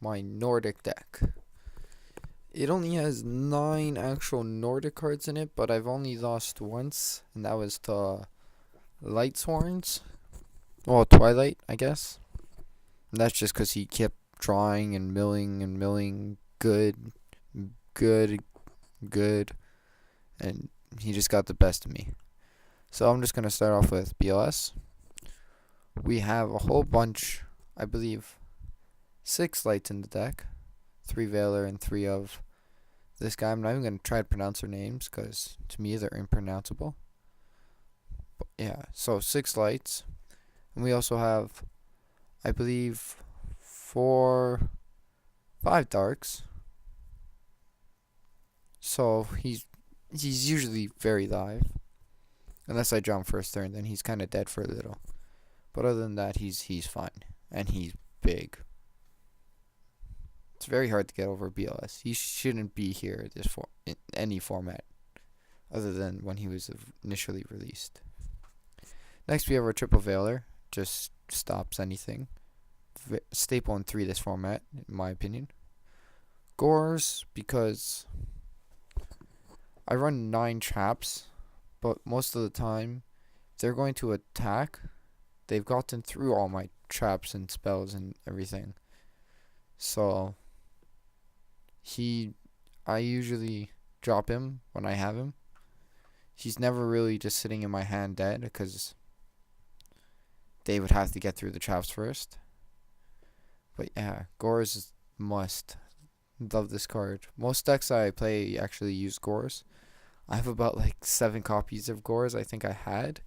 My Nordic deck. It only has 9 actual Nordic cards in it, but I've only lost once, and that was to Light Sworns. Well, Twilight, I guess. And that's just because he kept drawing and milling good, good, good, and he just got the best of me. So I'm just going to start off with BLS. We have a whole bunch, I believe, 6 lights in the deck. 3 Veiler and 3 of this guy. I'm not even going to try to pronounce their names because to me they're impronounceable. But yeah, so 6 lights. And we also have, I believe, 5 darks. So he's usually very live. Unless I draw him first turn, then he's kind of dead for a little. But other than that, he's fine. And he's big. It's very hard to get over BLS. He shouldn't be here in any format other than when he was initially released. Next, we have our triple Veiler. Just stops anything. Staple in 3 this format, in my opinion. Gores, because I run 9 traps, but most of the time, if they're going to attack, they've gotten through all my traps and spells and everything. So I usually drop him when I have him. He's never really just sitting in my hand dead because they would have to get through the traps first. But yeah, Gores is must. Love this card. Most decks I play actually use Gores. I have about like 7 copies of Gores I think I had.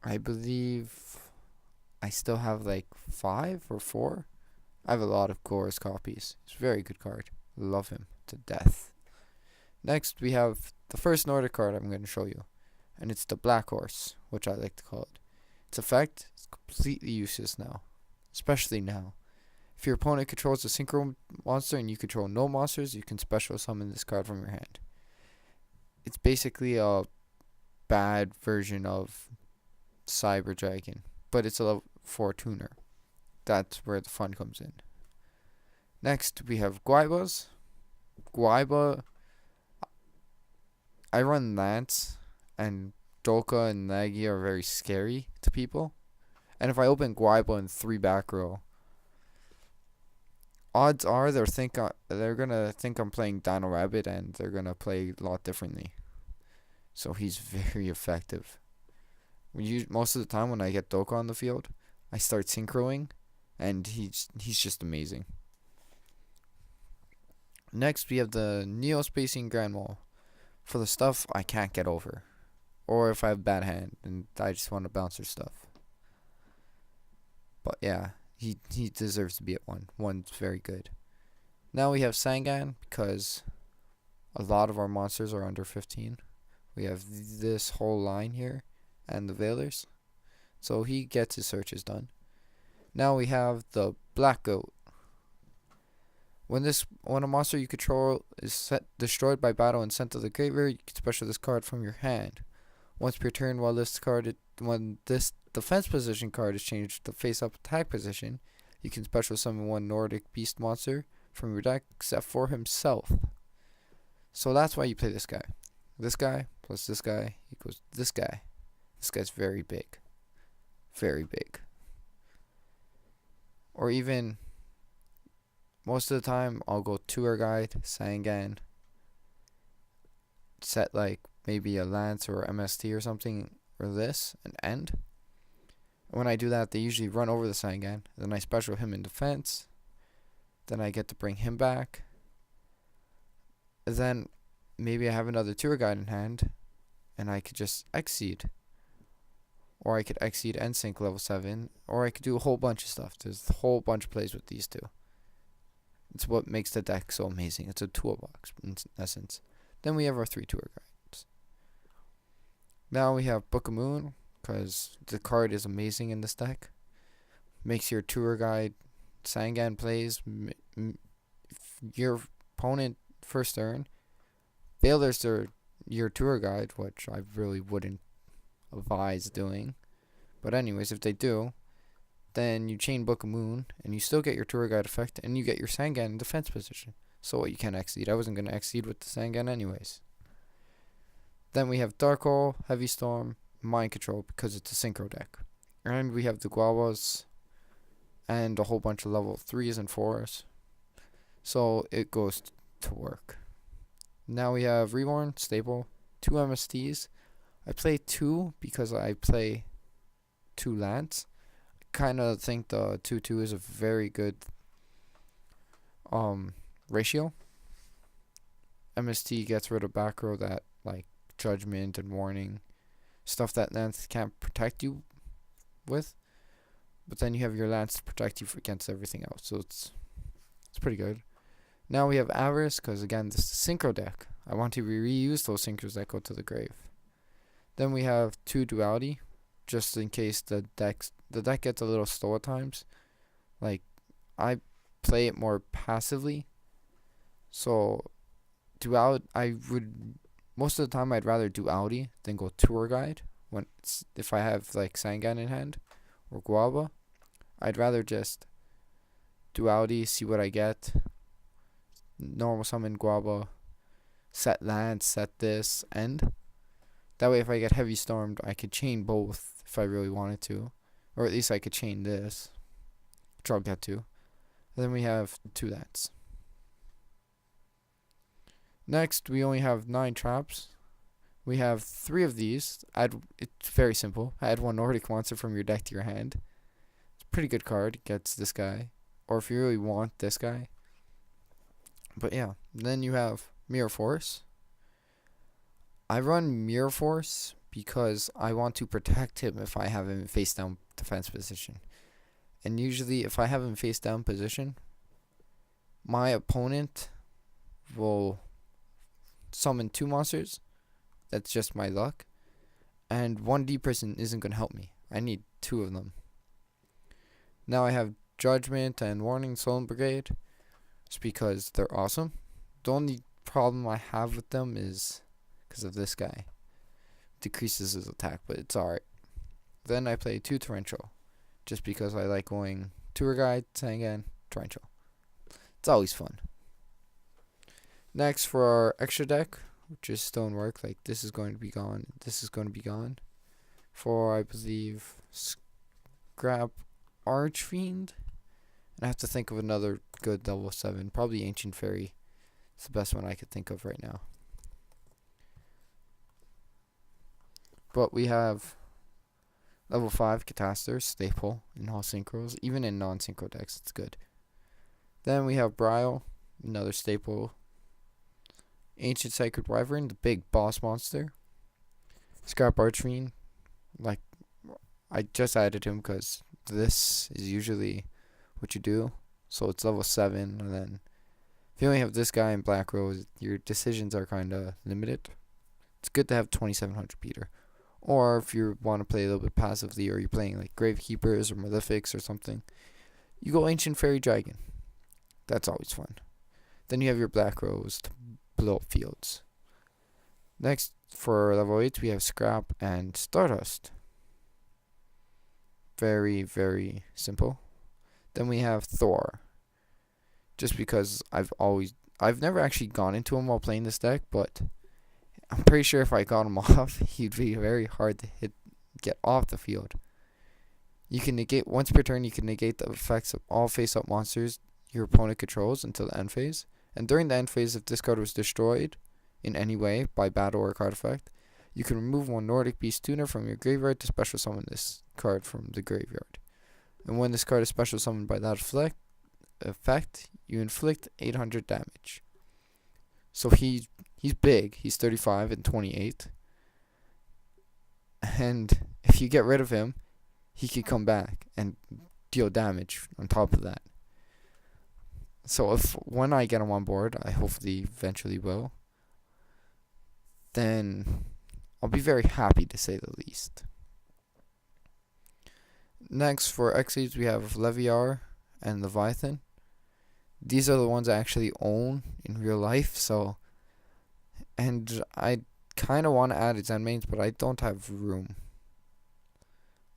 I believe I still have like 5 or 4. I have a lot of Gores copies. It's a very good card. Love him to death. Next, we have the first Nordic card I'm going to show you. And it's the Black Horse, which I like to call it. Its effect is completely useless now. Especially now. If your opponent controls a synchro monster and you control no monsters, you can special summon this card from your hand. It's basically a bad version of Cyber Dragon. But it's a level 4 tuner. That's where the fun comes in. Next, we have Guaibas. Guaiba, I run Lance, and Dolka and Nagi are very scary to people. And if I open Guaiba in 3 back row, odds are they're gonna think I'm playing Dino Rabbit, and they're gonna play a lot differently. So he's very effective. Most of the time when I get Dolka on the field, I start synchroing. And he's just amazing. Next, we have the Neo-Spacing Grand Wall. For the stuff I can't get over. Or if I have bad hand and I just want to bounce her stuff. But yeah, he deserves to be at 1. 1's very good. Now we have Sangan because a lot of our monsters are under 15. We have this whole line here and the Veilers. So he gets his searches done. Now we have the Black Goat. When a monster you control is destroyed by battle and sent to the graveyard, you can special this card from your hand. Once per turn, when this defense position card is changed to face-up attack position, you can special summon 1 Nordic beast monster from your deck except for himself. So that's why you play this guy. This guy plus this guy equals this guy. This guy's very big. Very big. Or even, most of the time, I'll go Tour Guide, Sangan, set like maybe a Lance or MST or something, or this, and end. And when I do that, they usually run over the Sangan. Then I special him in defense. Then I get to bring him back. And then maybe I have another Tour Guide in hand, and I could just Exceed. Or I could Exceed and Sync level 7. Or I could do a whole bunch of stuff. There's a whole bunch of plays with these 2. It's what makes the deck so amazing. It's a toolbox, in essence. Then we have our 3 tour guides. Now we have Book of Moon, because the card is amazing in this deck. Makes your tour guide Sangan plays. Your opponent first turn. Veilers are your tour guide, which I really wouldn't advise doing. But anyways, if they do, then you chain Book of Moon, and you still get your Tour Guide effect, and you get your Sangan in defense position. So what, you can't exceed. I wasn't going to exceed with the Sangan anyways. Then we have Dark Hole, Heavy Storm, Mind Control because it's a synchro deck. And we have the Guavas and a whole bunch of level 3s and 4s. So it goes to work. Now we have Reborn, Staple, 2 MSTs. I play 2 because I play 2 lands. I kind of think the 2/2 is a very good ratio. MST gets rid of back row that, like, Judgment and Warning, stuff that lands can't protect you with. But then you have your lands to protect you against everything else. So it's pretty good. Now we have Avarice, because again, this is a synchro deck. I want to reuse those synchros that go to the grave. Then we have 2 Duality, just in case the deck gets a little slow at times. Like, I play it more passively. So most of the time I'd rather Duality than go Tour Guide if I have like Sangan in hand or Guava. I'd rather just Duality, see what I get, normal summon Guava, set land, set this, end. That way if I get Heavy Stormed, I could chain both if I really wanted to. Or at least I could chain this, which I'll get to. And then we have 2 lands. Next, we only have 9 traps. We have 3 of these. It's very simple. Add 1 Nordic monster from your deck to your hand. It's a pretty good card. It gets this guy. Or if you really want this guy. But yeah. Then you have Mirror Force. I run Mirror Force because I want to protect him if I have him in face down defense position. And usually if I have him face down position, my opponent will summon 2 monsters. That's just my luck. And 1D person isn't going to help me. I need 2 of them. Now I have Judgment and Warning Solemn Brigade. It's because they're awesome. The only problem I have with them is because of this guy. Decreases his attack, but it's alright. Then I play 2 Torrential. Just because I like going Tour Guide, Sangan, Torrential. It's always fun. Next, for our extra deck, which is Stonework, like this is going to be gone, this is going to be gone. For, I believe, Scrap Archfiend. And I have to think of another good level 7. Probably Ancient Fairy. It's the best one I could think of right now. But we have level 5 Catastor, Staple in all synchros. Even in non-synchro decks, it's good. Then we have Brile, another staple. Ancient Sacred Wyvern, the big boss monster. Scrap Archfiend, like, I just added him because this is usually what you do. So it's level 7, and then if you only have this guy in Black Rose, your decisions are kind of limited. It's good to have 2700 Peter. Or if you want to play a little bit passively, or you're playing like Gravekeepers or Malefics or something, you go Ancient Fairy Dragon. That's always fun. Then you have your Black Rose to blow up fields. Next, for level 8, we have Scrap and Stardust. Very, very simple. Then we have Thor. Just because I've never actually gone into him while playing this deck, but I'm pretty sure if I got him off, he'd be very hard to get off the field. You can negate, once per turn, you can negate the effects of all face-up monsters your opponent controls until the end phase. And during the end phase, if this card was destroyed in any way by battle or card effect, you can remove 1 Nordic Beast Tuner from your graveyard to special summon this card from the graveyard. And when this card is special summoned by that effect, you inflict 800 damage. So he's big. He's 35 and 28. And if you get rid of him, he can come back and deal damage on top of that. So when I get him on board, I hopefully eventually will, then I'll be very happy, to say the least. Next, for Xyz, we have Leviar and Leviathan. These are the ones I actually own in real life, and I kind of want to add Zen mains, but I don't have room.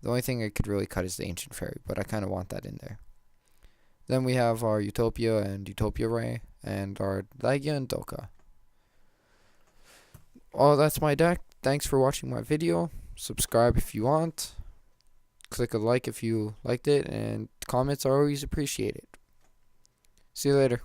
The only thing I could really cut is the Ancient Fairy, but I kind of want that in there. Then we have our Utopia and Utopia Ray, and our Lagia and Doka. Oh, that's my deck. Thanks for watching my video. Subscribe if you want. Click a like if you liked it, and comments are always appreciated. See you later.